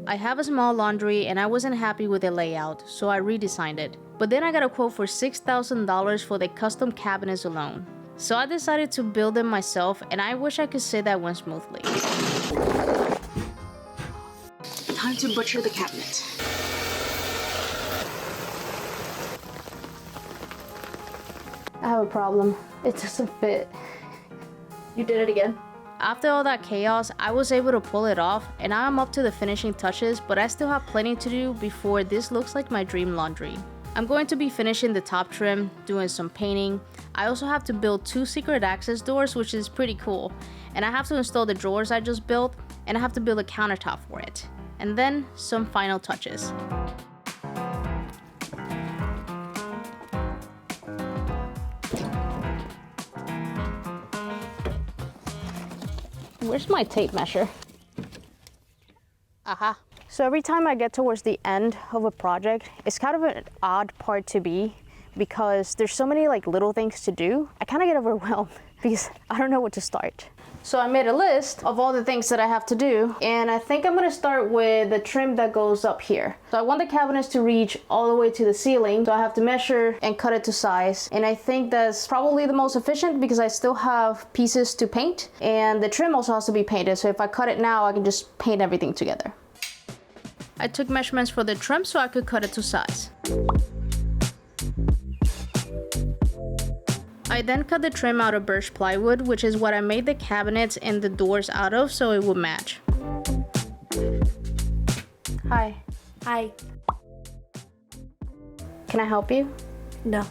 I have a small laundry and I wasn't happy with the layout, so I redesigned it. But then I got a quote for $6,000 for the custom cabinets alone. So I decided to build them myself, and I wish I could say that went smoothly. Time to butcher the cabinet. I have a problem. It doesn't fit. You did it again? After all that chaos, I was able to pull it off, and now I'm up to the finishing touches, but I still have plenty to do before this looks like my dream laundry. I'm going to be finishing the top trim, doing some painting. I also have to build 2 secret access doors, which is pretty cool. And I have to install the drawers I just built, and I have to build a countertop for it. And then some final touches. Where's my tape measure? Aha. So every time I get towards the end of a project, it's kind of an odd part to be because there's so many like little things to do. I kind of get overwhelmed because I don't know where to start. So I made a list of all the things that I have to do, and I think I'm gonna start with the trim that goes up here. So I want the cabinets to reach all the way to the ceiling, so I have to measure and cut it to size. And I think that's probably the most efficient because I still have pieces to paint, and the trim also has to be painted. So if I cut it now, I can just paint everything together. I took measurements for the trim so I could cut it to size. I then cut the trim out of birch plywood, which is what I made the cabinets and the doors out of so it would match. Hi. Hi. Can I help you? No.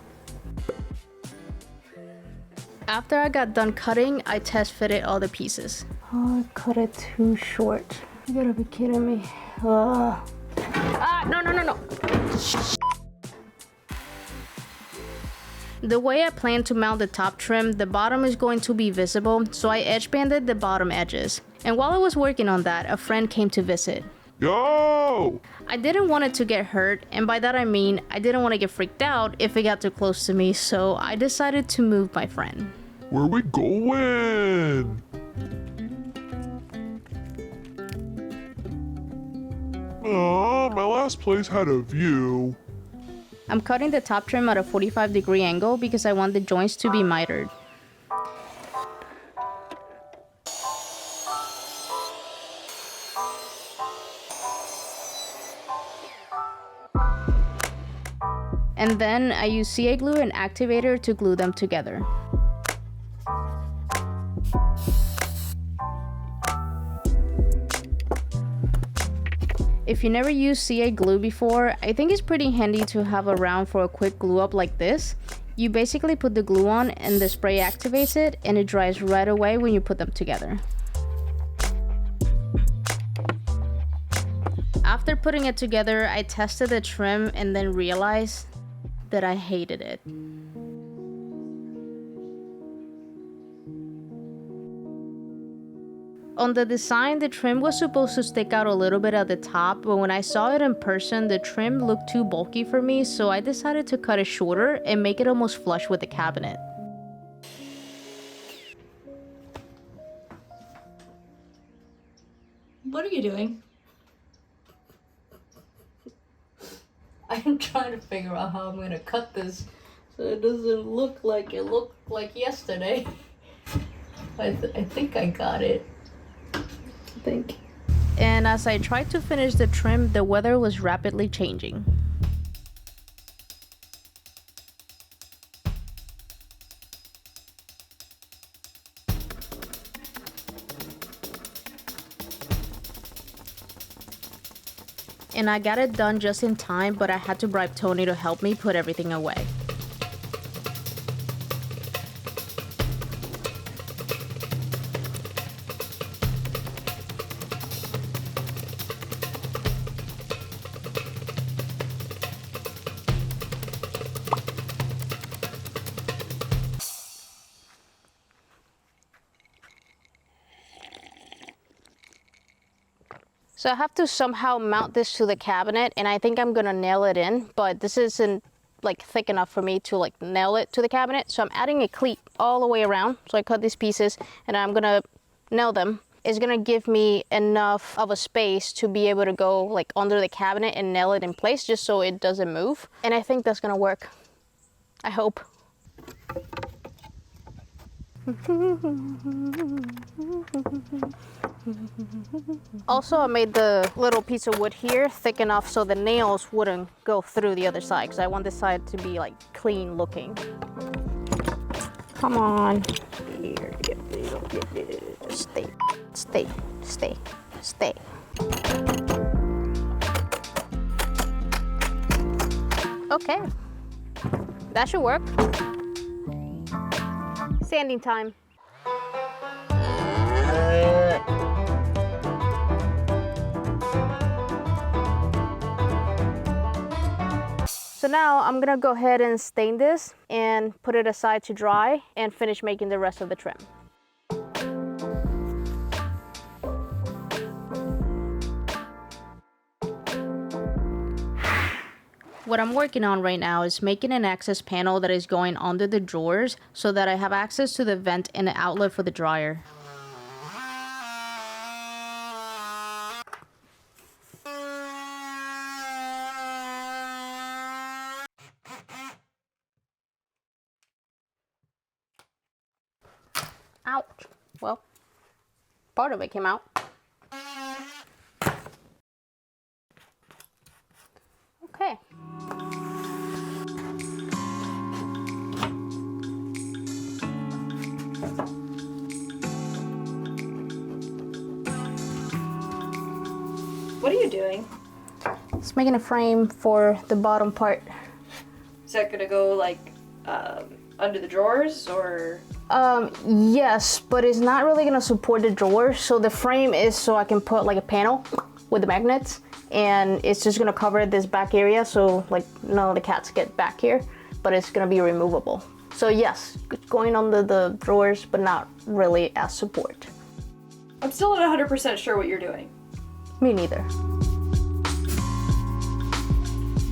After I got done cutting, I test fitted all the pieces. Oh, I cut it too short. You gotta be kidding me. No. The way I plan to mount the top trim, the bottom is going to be visible, so I edge banded the bottom edges. And while I was working on that, a friend came to visit. Yo! I didn't want it to get hurt, and by that I mean I didn't want to get freaked out if it got too close to me, so I decided to move my friend. Where we going? My last place had a view. I'm cutting the top trim at a 45-degree angle because I want the joints to be mitered. And then I use CA glue and activator to glue them together. If you never used CA glue before, I think it's pretty handy to have around for a quick glue up like this. You basically put the glue on and the spray activates it, and it dries right away when you put them together. After putting it together, I tested the trim and then realized that I hated it. On the design, the trim was supposed to stick out a little bit at the top, but when I saw it in person, the trim looked too bulky for me, so I decided to cut it shorter and make it almost flush with the cabinet. What are you doing? I'm trying to figure out how I'm gonna cut this so it doesn't look like it looked like yesterday. I think I got it. And as I tried to finish the trim, the weather was rapidly changing. And I got it done just in time, but I had to bribe Tony to help me put everything away. So I have to somehow mount this to the cabinet, and I think I'm gonna nail it in, but this isn't like thick enough for me to like nail it to the cabinet. So I'm adding a cleat all the way around. So I cut these pieces and I'm gonna nail them is gonna give me enough of a space to be able to go like under the cabinet and nail it in place just so it doesn't move. And I think that's gonna work. I hope. Also, I made the little piece of wood here thick enough so the nails wouldn't go through the other side, because I want this side to be like clean looking. Come on. Here, stay, stay, stay, stay. Okay, that should work. Sanding time. So now I'm gonna go ahead and stain this and put it aside to dry and finish making the rest of the trim. What I'm working on right now is making an access panel that is going under the drawers so that I have access to the vent and the outlet for the dryer. Ouch. Well, part of it came out. Okay. What are you doing? It's making a frame for the bottom part. Is that gonna go like under the drawers or? Yes, but it's not really gonna support the drawers. So the frame is so I can put like a panel with the magnets, and it's just gonna cover this back area so like none of the cats get back here, but it's gonna be removable. So yes, it's going under the drawers, but not really as support. I'm still not 100% sure what you're doing. Me neither.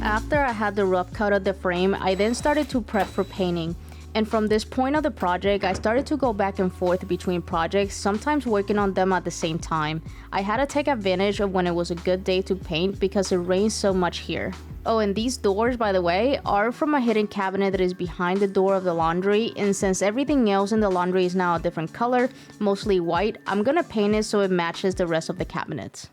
After I had the rough cut of the frame, I then started to prep for painting. And from this point of the project, I started to go back and forth between projects, sometimes working on them at the same time. I had to take advantage of when it was a good day to paint because it rains so much here. Oh, and these doors, by the way, are from a hidden cabinet that is behind the door of the laundry, and since everything else in the laundry is now a different color, mostly white, I'm gonna paint it so it matches the rest of the cabinets.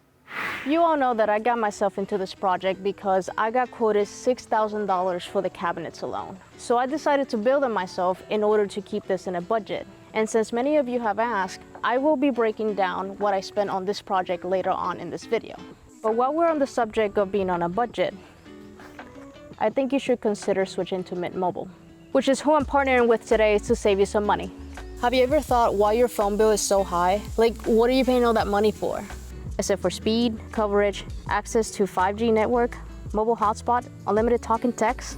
You all know that I got myself into this project because I got quoted $6,000 for the cabinets alone. So I decided to build them myself in order to keep this in a budget. And since many of you have asked, I will be breaking down what I spent on this project later on in this video. But while we're on the subject of being on a budget, I think you should consider switching to Mint Mobile, which is who I'm partnering with today to save you some money. Have you ever thought why your phone bill is so high? Like, what are you paying all that money for? Is it for speed, coverage, access to 5G network, mobile hotspot, unlimited talk and text?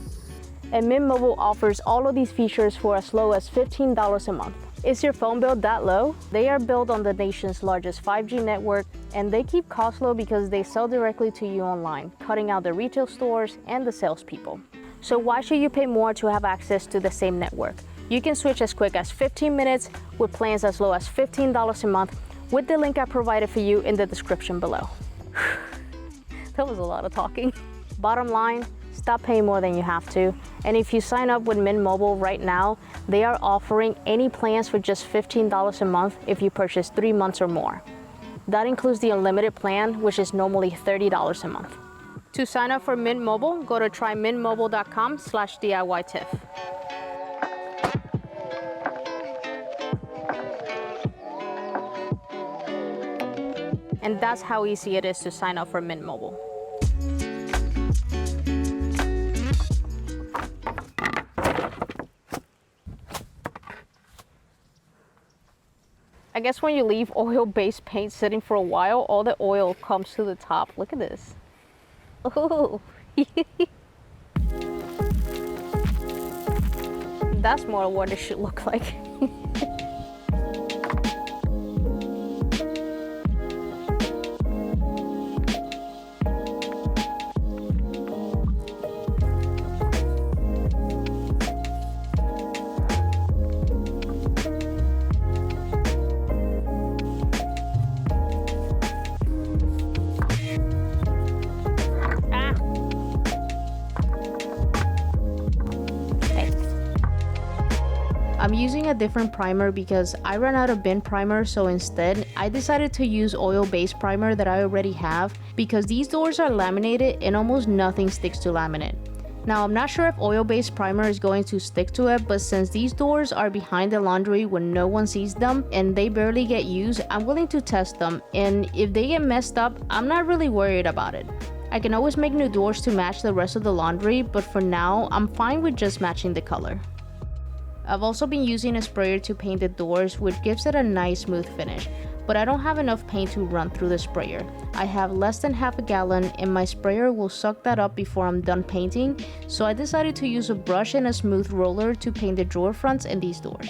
And Mint Mobile offers all of these features for as low as $15 a month. Is your phone bill that low? They are built on the nation's largest 5G network, and they keep costs low because they sell directly to you online, cutting out the retail stores and the salespeople. So why should you pay more to have access to the same network? You can switch as quick as 15 minutes with plans as low as $15 a month with the link I provided for you in the description below. That was a lot of talking. Bottom line, stop paying more than you have to. And if you sign up with Mint Mobile right now, they are offering any plans for just $15 a month if you purchase 3 months or more. That includes the unlimited plan, which is normally $30 a month. To sign up for Mint Mobile, go to trymintmobile.com/DIY-Tiff. And that's how easy it is to sign up for Mint Mobile. I guess when you leave oil-based paint sitting for a while, all the oil comes to the top. Look at this. Oh. That's more what it should look like. I'm using a different primer because I ran out of bin primer, so instead I decided to use oil-based primer that I already have because these doors are laminated and almost nothing sticks to laminate. Now I'm not sure if oil-based primer is going to stick to it, but since these doors are behind the laundry when no one sees them and they barely get used, I'm willing to test them, and if they get messed up, I'm not really worried about it. I can always make new doors to match the rest of the laundry, but for now, I'm fine with just matching the color. I've also been using a sprayer to paint the doors, which gives it a nice smooth finish, but I don't have enough paint to run through the sprayer. I have less than half a gallon and my sprayer will suck that up before I'm done painting, so I decided to use a brush and a smooth roller to paint the drawer fronts and these doors.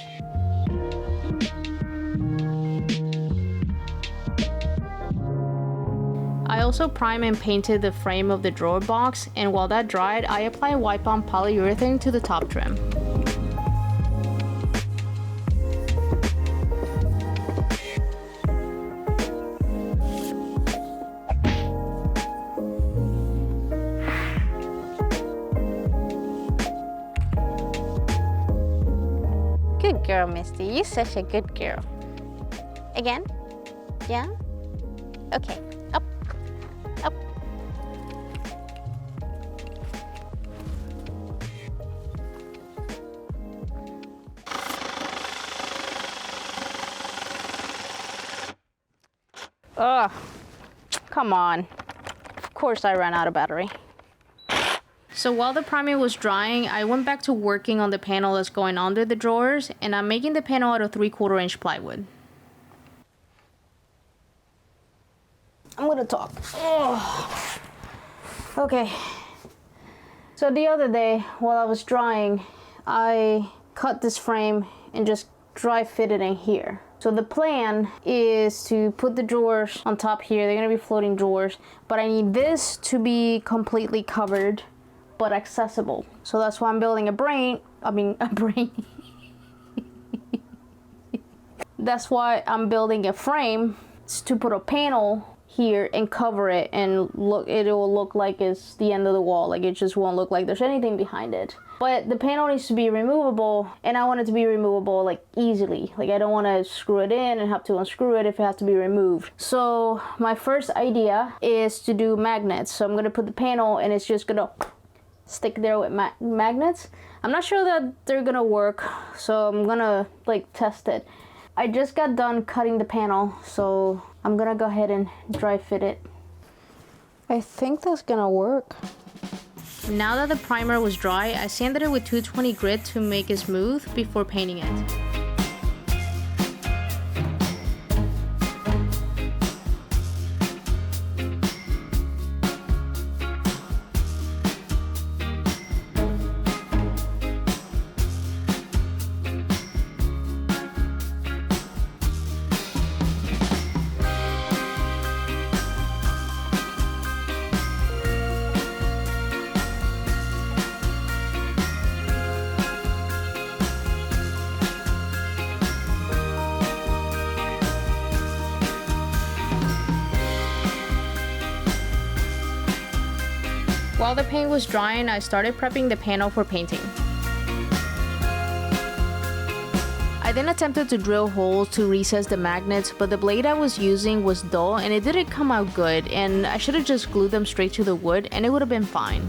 I also primed and painted the frame of the drawer box, and while that dried, I applied wipe-on polyurethane to the top trim. Good girl, Misty. You're such a good girl. Again? Yeah? Okay. Up. Up. Ugh. Come on. Of course I ran out of battery. So while the primer was drying, I went back to working on the panel that's going under the drawers, and I'm making the panel out of 3/4 inch plywood. I'm gonna talk. Ugh. Okay. So the other day, while I was drying, I cut this frame and just dry fitted in here. So the plan is to put the drawers on top here. They're gonna be floating drawers, but I need this to be completely covered but accessible. So that's why I'm building a brain. That's why I'm building a frame to put a panel here and cover it, and it will look like it's the end of the wall. Like, it just won't look like there's anything behind it. But the panel needs to be removable, and I want it to be removable like easily. Like, I don't want to screw it in and have to unscrew it if it has to be removed. So my first idea is to do magnets. So I'm gonna put the panel and it's just gonna stick there with magnets. I'm not sure that they're gonna work, so I'm gonna like test it. I just got done cutting the panel, so I'm gonna go ahead and dry fit it. I think that's gonna work. Now that the primer was dry, I sanded it with 220 grit to make it smooth before painting it. While the paint was drying, I started prepping the panel for painting. I then attempted to drill holes to recess the magnets, but the blade I was using was dull and it didn't come out good, and I should have just glued them straight to the wood and it would have been fine.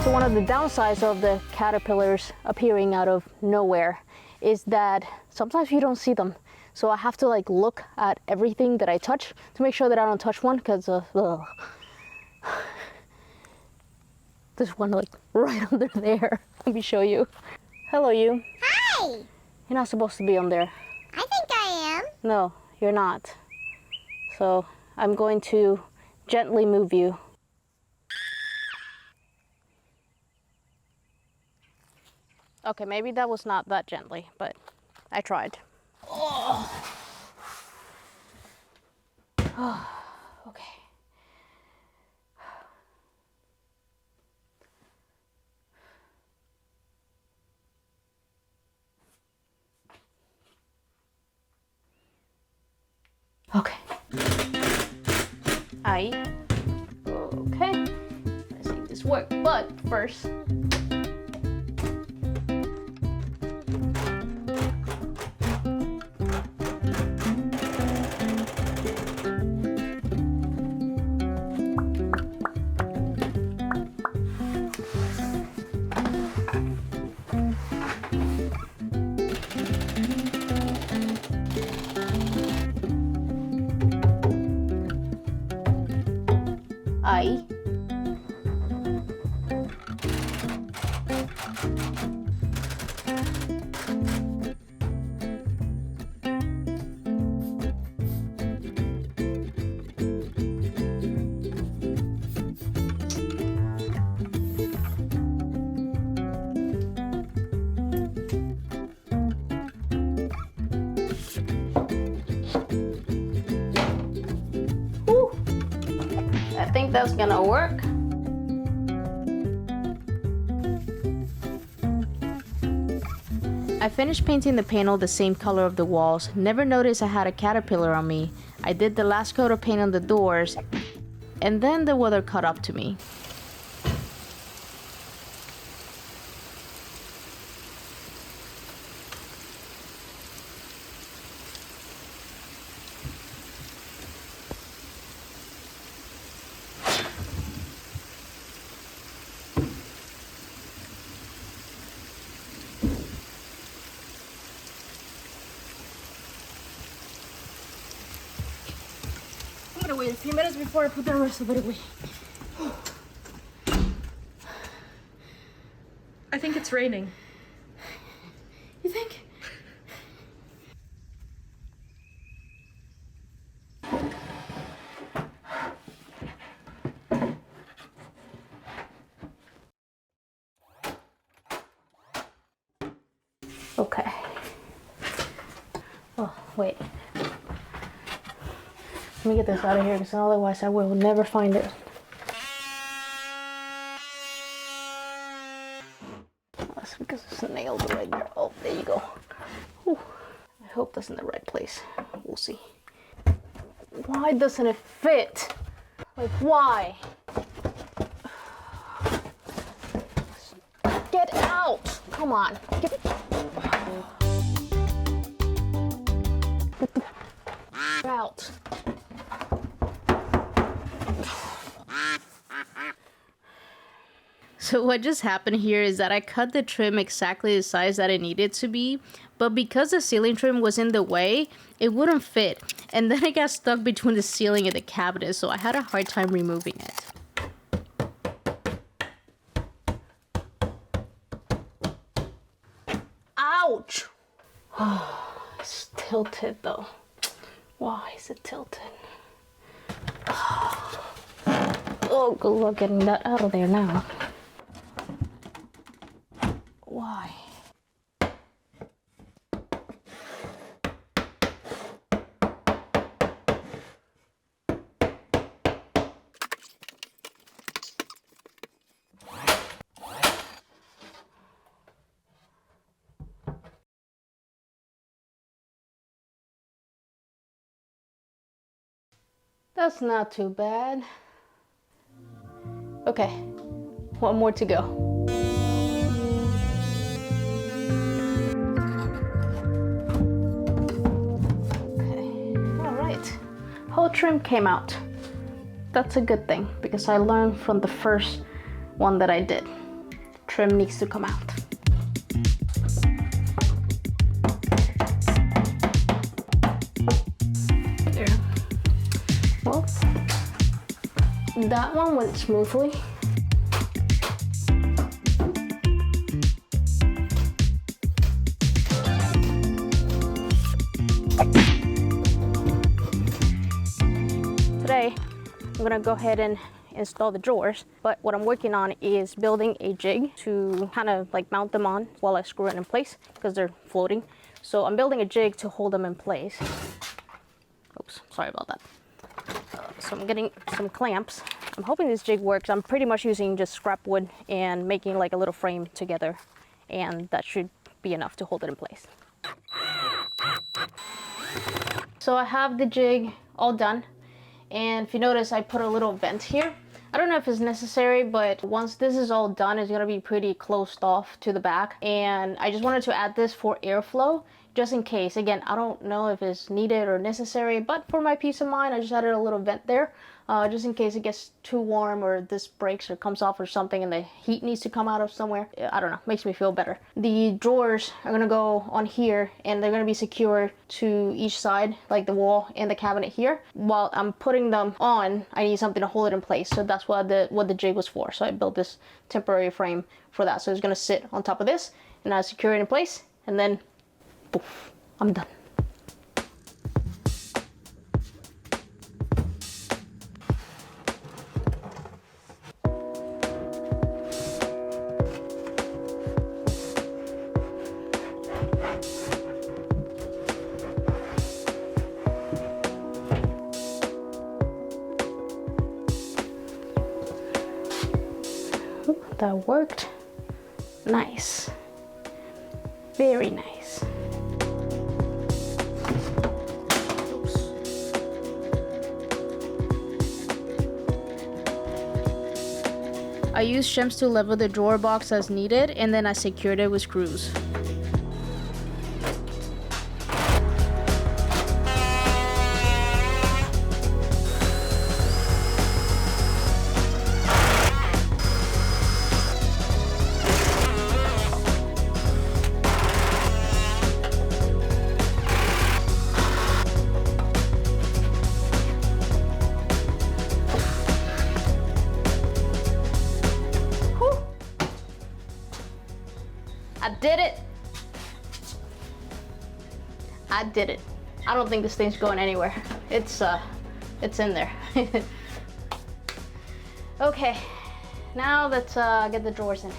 So one of the downsides of the caterpillars appearing out of nowhere is that sometimes you don't see them. So I have to like look at everything that I touch to make sure that I don't touch one, because there's one like right under there. Let me show you. Hello, you. Hi! You're not supposed to be on there. I think I am. No, you're not. So I'm going to gently move you. Okay, maybe that was not that gently, but I tried. Oh. Okay. Okay. Okay. Let's make this work. But first, I. Whew. I think that's gonna work. I finished painting the panel the same color of the walls. Never noticed I had a caterpillar on me. I did the last coat of paint on the doors, and then the weather caught up to me. I'm gonna wait a few minutes before I put the rest of it away. I think it's raining. You think? Okay. Oh, wait. Let me get this out of here because otherwise I will never find it. That's because it's nailed right there. Oh, there you go. Whew. I hope that's in the right place. We'll see. Why doesn't it fit? Like, why? Get out! Come on. Get out. So what just happened here is that I cut the trim exactly the size that it needed to be, but because the ceiling trim was in the way, it wouldn't fit. And then it got stuck between the ceiling and the cabinet, so I had a hard time removing it. Ouch! Oh, it's tilted though. Why is it tilted? Oh, good luck getting that out of there now. Why? That's not too bad. Okay, one more to go. Whole trim came out. That's a good thing because I learned from the first one that I did. Trim needs to come out. There. Well, that one went smoothly. Today, I'm gonna go ahead and install the drawers. But what I'm working on is building a jig to kind of like mount them on while I screw it in place because they're floating. So I'm building a jig to hold them in place. Oops, sorry about that. So I'm getting some clamps. I'm hoping this jig works. I'm pretty much using just scrap wood and making like a little frame together, and that should be enough to hold it in place. So I have the jig all done, and if you notice, I put a little vent here. I don't know if it's necessary, but once this is all done, it's gonna be pretty closed off to the back, and I just wanted to add this for airflow just in case. Again, I don't know if it's needed or necessary, but for my peace of mind, I just added a little vent there, just in case it gets too warm or this breaks or comes off or something and the heat needs to come out of somewhere. I don't know, makes me feel better. The drawers are gonna go on here and they're gonna be secured to each side, like the wall and the cabinet here. While I'm putting them on, I need something to hold it in place. So that's what the jig was for. So I built this temporary frame for that. So it's gonna sit on top of this and I secure it in place, and then poof, I'm done. That worked. Nice. Very nice. Oops. I used shims to level the drawer box as needed, and then I secured it with screws. I did it. I did it. I don't think this thing's going anywhere. It's in there. Okay, now let's get the drawers in.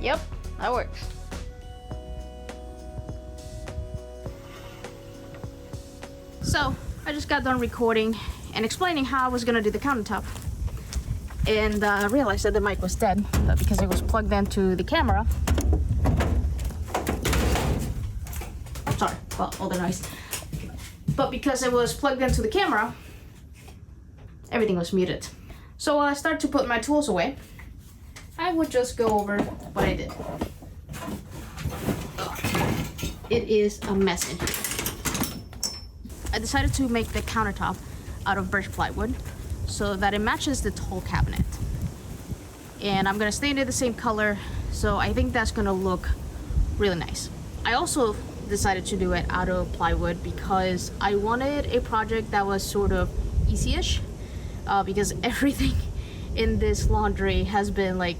Yep, that works. So, I just got done recording and explaining how I was gonna do the countertop. And I realized that the mic was dead because it was plugged into the camera. Sorry about all the noise. But because it was plugged into the camera, everything was muted. So while I start to put my tools away, I would just go over what I did. It is a mess in here. I decided to make the countertop out of birch plywood so that it matches the tall cabinet. And I'm gonna stain it the same color, so I think that's gonna look really nice. I also decided to do it out of plywood because I wanted a project that was sort of easy-ish, because everything in this laundry has been like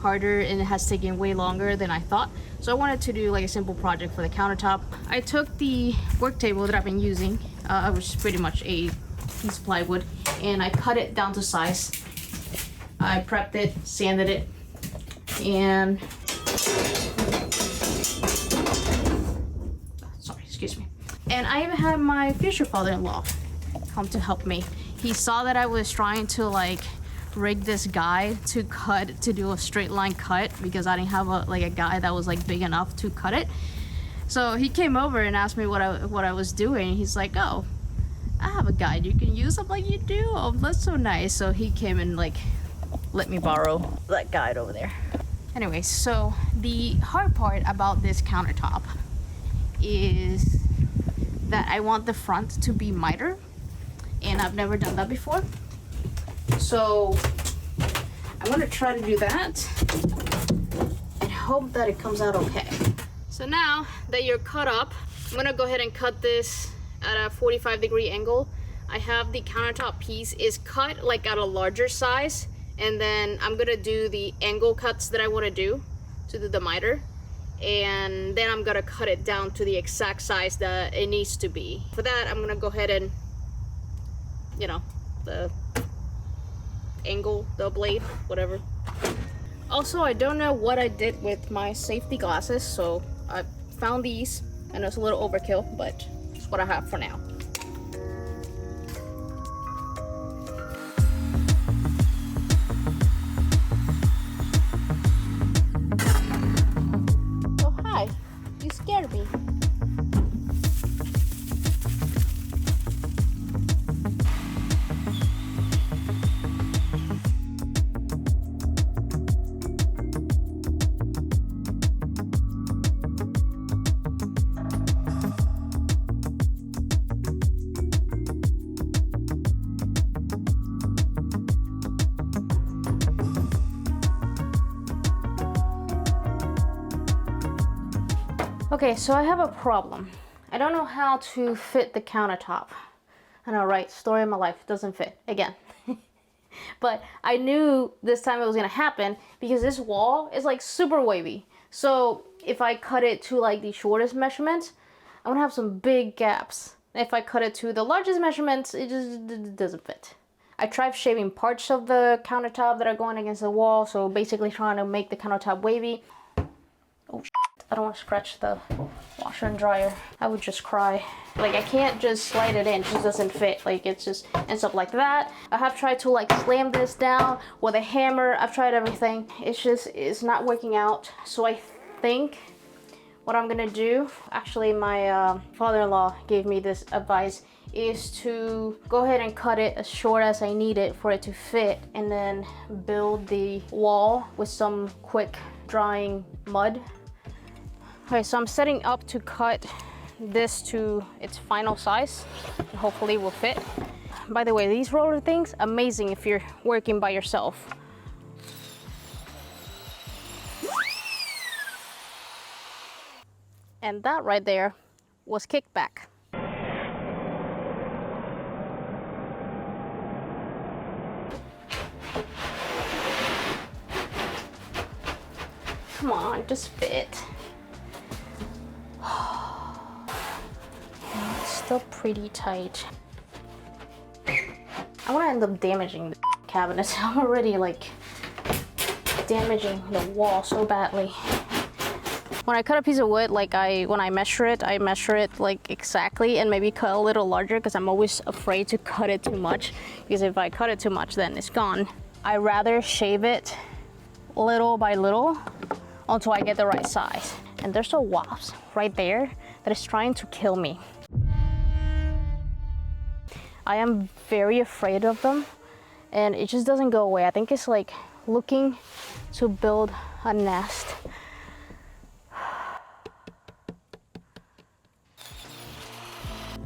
harder and it has taken way longer than I thought. So I wanted to do like a simple project for the countertop. I took the work table that I've been using, which is pretty much a piece of plywood, and I cut it down to size. I prepped it, sanded it, and sorry, excuse me. And I even had my future father-in-law come to help me. He saw that I was trying to like rig this guy to do a straight line cut because I didn't have a guy that was like big enough to cut it. So he came over and asked me what I was doing. He's like, "Oh, I have a guide you can use." I'm like, "You do? Oh, that's so nice." So he came and like let me borrow that guide over there. Anyway, so the hard part about this countertop is that I want the front to be mitered. and I've never done that before. So I'm gonna try to do that and hope that it comes out okay. So now that you're cut up, I'm gonna go ahead and cut this at a 45-degree angle. I have the countertop piece is cut like at a larger size, and then I'm gonna do the angle cuts that I wanna do to do the miter, and then I'm gonna cut it down to the exact size that it needs to be. For that, I'm gonna go ahead and, you know, the angle, the blade, whatever. Also, I don't know what I did with my safety glasses, so I found these, and it's a little overkill, but it's what I have for now. Oh, hi. You scared me. Okay, so I have a problem. I don't know how to fit the countertop. I know, right? Story of my life. It doesn't fit again. But I knew this time it was gonna happen because this wall is like super wavy. So if I cut it to like the shortest measurement, I'm gonna have some big gaps. If I cut it to the largest measurements, it just doesn't fit. I tried shaving parts of the countertop that are going against the wall, so basically trying to make the countertop wavy. Oh shit. I don't want to scratch the washer and dryer. I would just cry. Like, I can't just slide it in, it just doesn't fit. Like, it just ends up like that. I have tried to like slam this down with a hammer. I've tried everything. It's not working out. So I think what I'm gonna do, actually my father-in-law gave me this advice, is to go ahead and cut it as short as I need it for it to fit, and then build the wall with some quick drying mud. Okay, so I'm setting up to cut this to its final size, and hopefully it will fit. By the way, these roller things, amazing if you're working by yourself. And that right there was kickback. Come on, just fit. It's still pretty tight. I want to end up damaging the cabinets. I'm already like damaging the wall so badly. When I cut a piece of wood, like when I measure it like exactly, and maybe cut a little larger because I'm always afraid to cut it too much, because if I cut it too much then it's gone. I rather shave it little by little until I get the right size. And there's a wasp right there that is trying to kill me. I am very afraid of them, and it just doesn't go away. I think it's like looking to build a nest.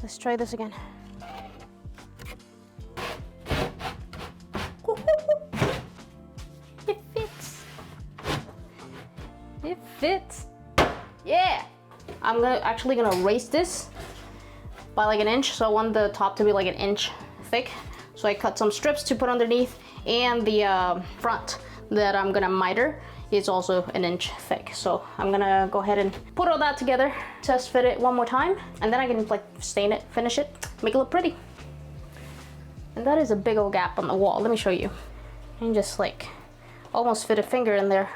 Let's try this again. It fits. It fits. Yeah. I'm actually gonna raise this by like an inch. So I want the top to be like an inch thick. So I cut some strips to put underneath, and the front that I'm gonna miter is also an inch thick. So I'm gonna go ahead and put all that together, test fit it one more time, and then I can like stain it, finish it, make it look pretty. And that is a big old gap on the wall. Let me show you. And just like almost fit a finger in there.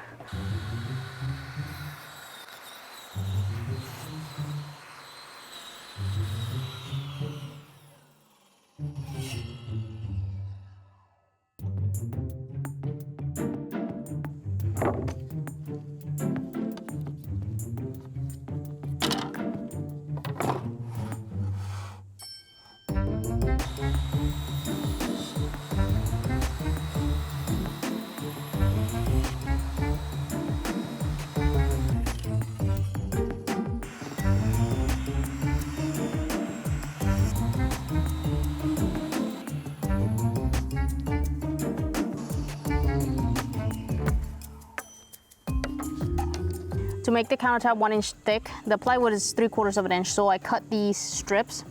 make the countertop 1 inch thick, the plywood is 3/4 of an inch, so I cut these strips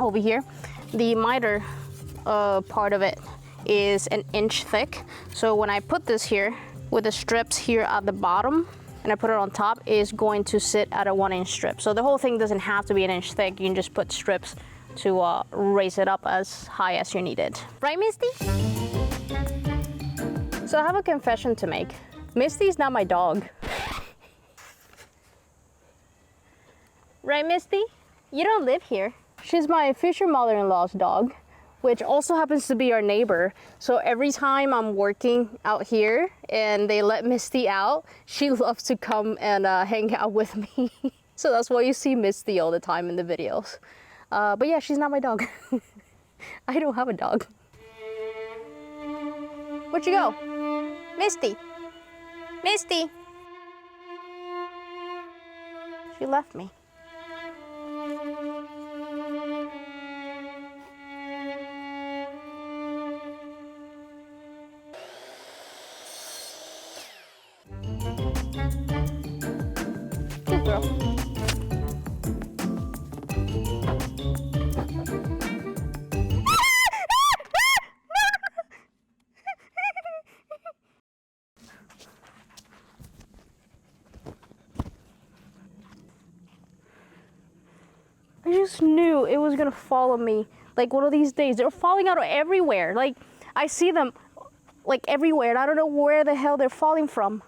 over here. The miter part of it is 1 inch thick, so when I put this here with the strips here at the bottom and I put it on top, is going to sit at a 1 inch strip. So the whole thing doesn't have to be 1 inch thick. You can just put strips to raise it up as high as you need it. Right, Misty? So I have a confession to make. Misty's not my dog. Right, Misty? You don't live here. She's my future mother-in-law's dog, which also happens to be our neighbor. So every time I'm working out here and they let Misty out, she loves to come and hang out with me. So that's why you see Misty all the time in the videos. But yeah, she's not my dog. I don't have a dog. Where'd you go? Misty. Misty. She left me. Good girl. I just knew it was gonna follow me. Like one of these days, they're falling out everywhere. Like I see them like everywhere and I don't know where the hell they're falling from.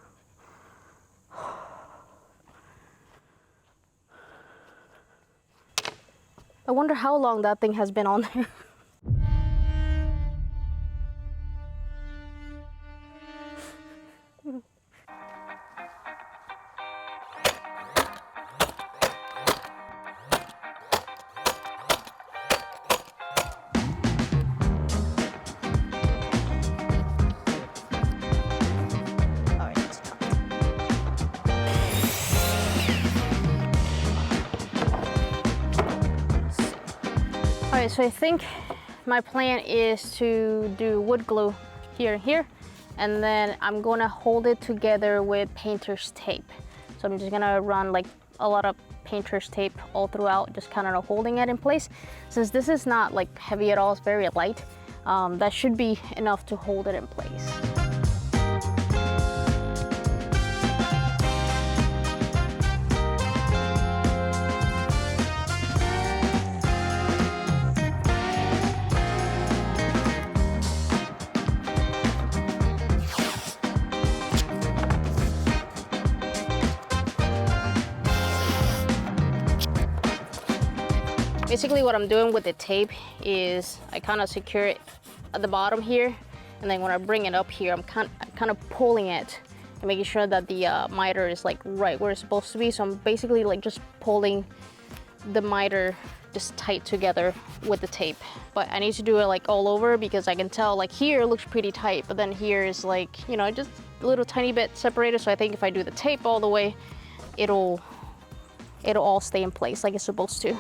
I wonder how long that thing has been on there. Alright, so I think my plan is to do wood glue here and here, and then I'm gonna hold it together with painter's tape. So I'm just gonna run like a lot of painter's tape all throughout, just kind of holding it in place. Since this is not like heavy at all, it's very light, that should be enough to hold it in place. Basically what I'm doing with the tape is I kind of secure it at the bottom here, and then when I bring it up here, I'm kind of pulling it and making sure that the miter is like right where it's supposed to be. So I'm basically like just pulling the miter just tight together with the tape. But I need to do it like all over because I can tell like here it looks pretty tight, but then here is like, you know, just a little tiny bit separated. So I think if I do the tape all the way, it'll all stay in place like it's supposed to.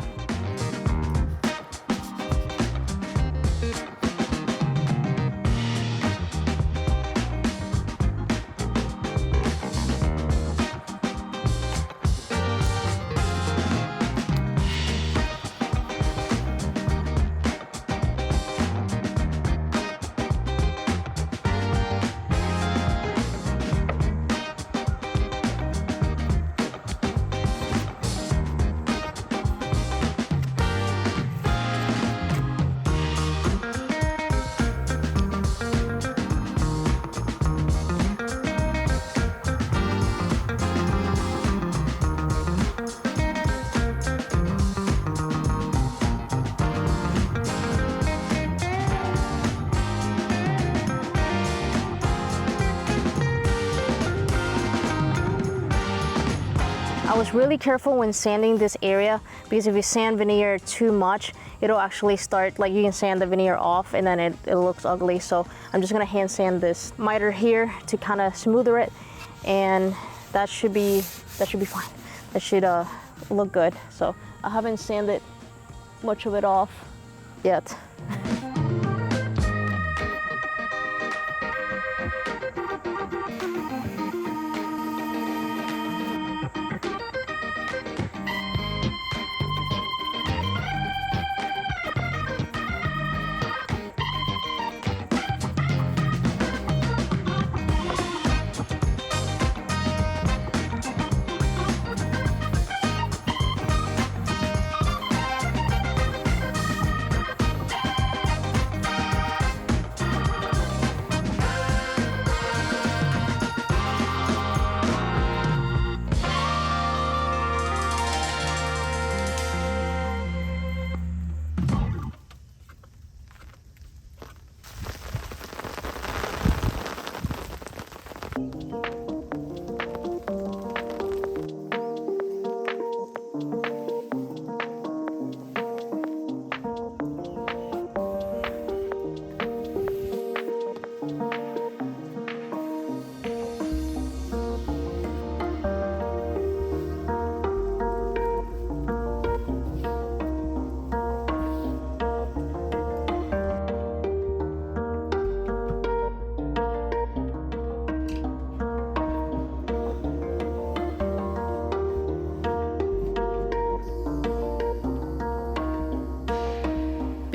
I was really careful when sanding this area because if you sand veneer too much, it'll actually start, like you can sand the veneer off and then it looks ugly. So I'm just gonna hand sand this miter here to kind of smoother it, and that should be fine. That should look good. So I haven't sanded much of it off yet.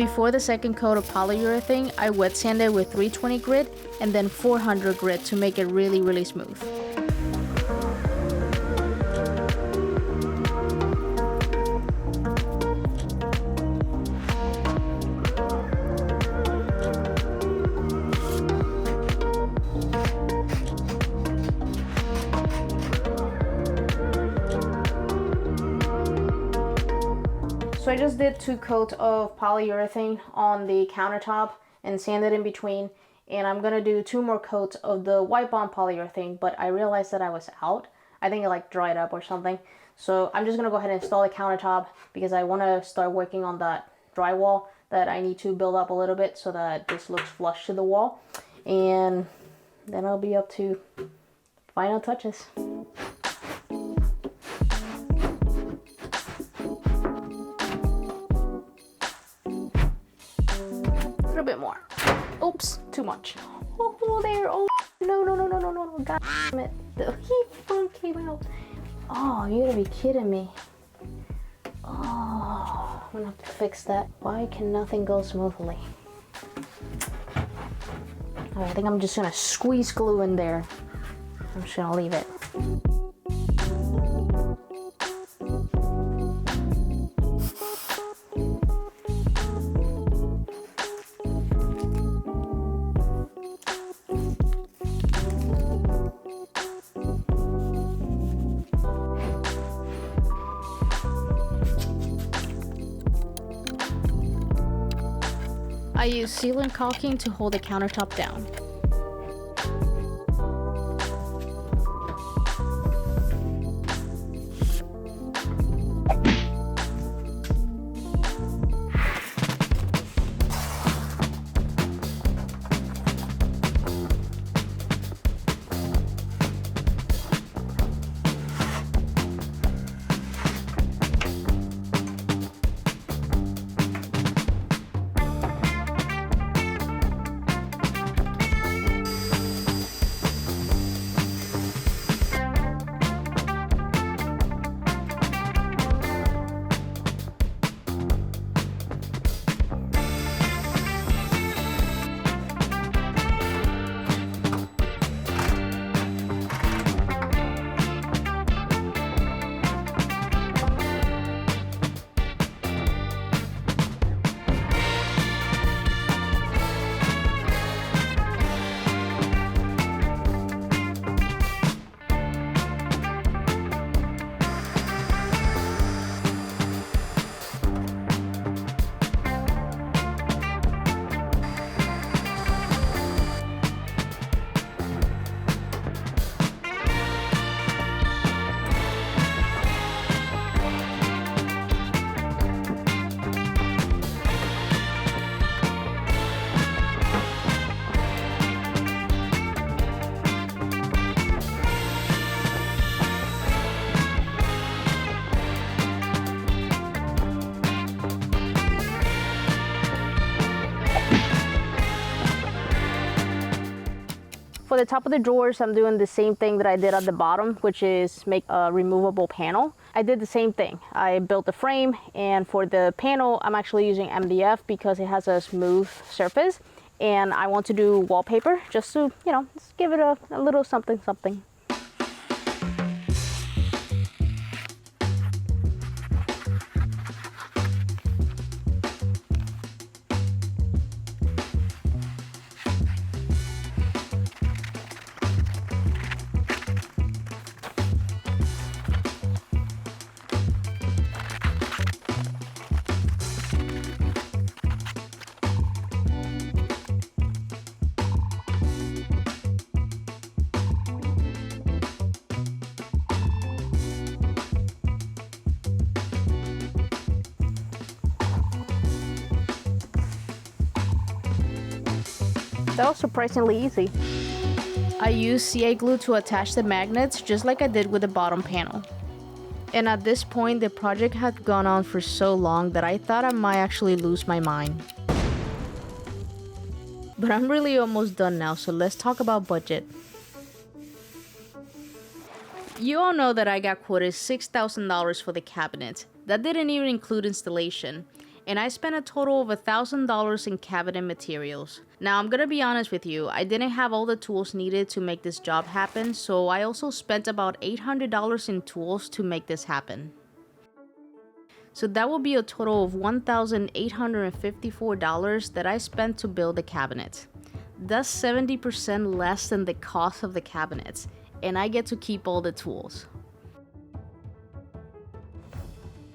Before the second coat of polyurethane, I wet sanded with 320 grit and then 400 grit to make it really smooth. So I just did 2 coats of polyurethane on the countertop and sanded in between, and I'm gonna do 2 more coats of the white bond polyurethane, but I realized that I was out. I think it like dried up or something. So I'm just gonna go ahead and install the countertop because I wanna start working on that drywall that I need to build up a little bit so that this looks flush to the wall. And then I'll be up to final touches. A little bit more. Oops, too much. Oh, there. Oh, no. God damn it. The heat phone came out. Oh, you gotta be kidding me. Oh, I'm gonna have to fix that. Why can nothing go smoothly? Alright, I think I'm just gonna squeeze glue in there. I'm just gonna leave it. I use sealant caulking to hold the countertop down. For the top of the drawers, I'm doing the same thing that I did at the bottom, which is make a removable panel. I did the same thing. I built the frame, and for the panel, I'm actually using MDF because it has a smooth surface. And I want to do wallpaper just to, you know, just give it a little something. That was surprisingly easy. I used CA glue to attach the magnets just like I did with the bottom panel. And at this point, the project had gone on for so long that I thought I might actually lose my mind. But I'm really almost done now, so let's talk about budget. You all know that I got quoted $6,000 for the cabinet. That didn't even include installation. and I spent a total of $1,000 in cabinet materials. Now I'm gonna be honest with you, I didn't have all the tools needed to make this job happen, so I also spent about $800 in tools to make this happen. So that will be a total of $1,854 that I spent to build the cabinet. That's 70% less than the cost of the cabinets, and I get to keep all the tools.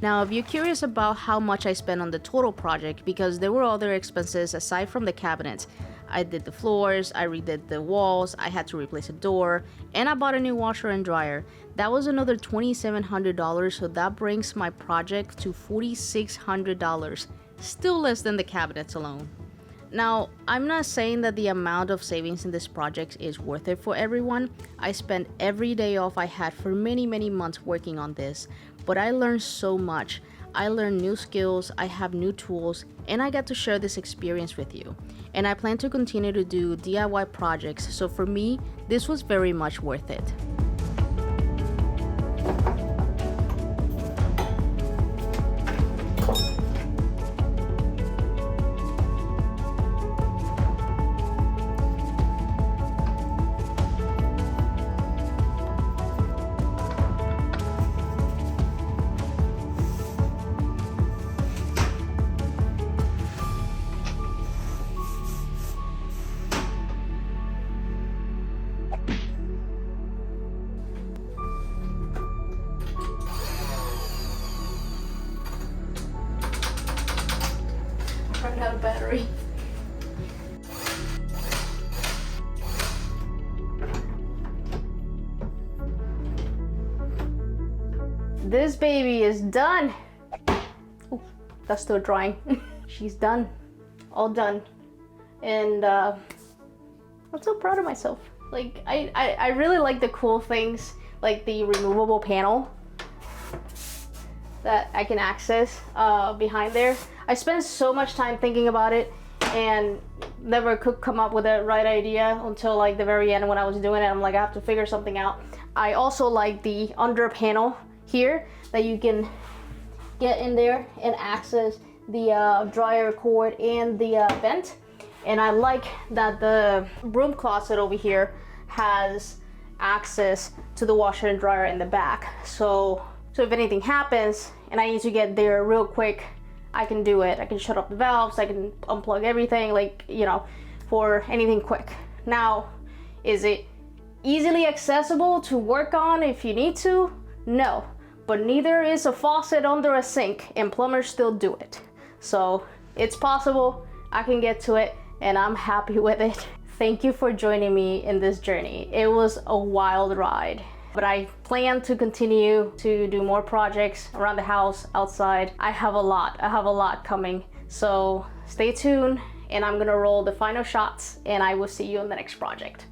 Now, if you're curious about how much I spent on the total project, because there were other expenses aside from the cabinets, I did the floors, I redid the walls, I had to replace a door, and I bought a new washer and dryer. That was another $2,700, so that brings my project to $4,600, still less than the cabinets alone. Now, I'm not saying that the amount of savings in this project is worth it for everyone. I spent every day off I had for many months working on this, but I learned so much. I learned new skills, I have new tools, and I got to share this experience with you. And I plan to continue to do DIY projects, so for me, this was very much worth it. Running out of battery. This baby is done. Ooh, that's still drying. She's done. All done. And I'm so proud of myself. Like, I really like the cool things, like the removable panel that I can access behind there. I spent so much time thinking about it and never could come up with the right idea until like the very end when I was doing it. I'm like, I have to figure something out. I also like the under panel here that you can get in there and access the dryer cord and the vent. And I like that the broom closet over here has access to the washer and dryer in the back. So if anything happens and I need to get there real quick, I can do it. I can shut off the valves, I can unplug everything, like, you know, for anything quick. Now, is it easily accessible to work on if you need to? No, but neither is a faucet under a sink, and plumbers still do it. So it's possible, I can get to it, and I'm happy with it. Thank you for joining me in this journey. It was a wild ride. But I plan to continue to do more projects around the house, outside. I have a lot coming. So stay tuned, and I'm gonna roll the final shots, and I will see you on the next project.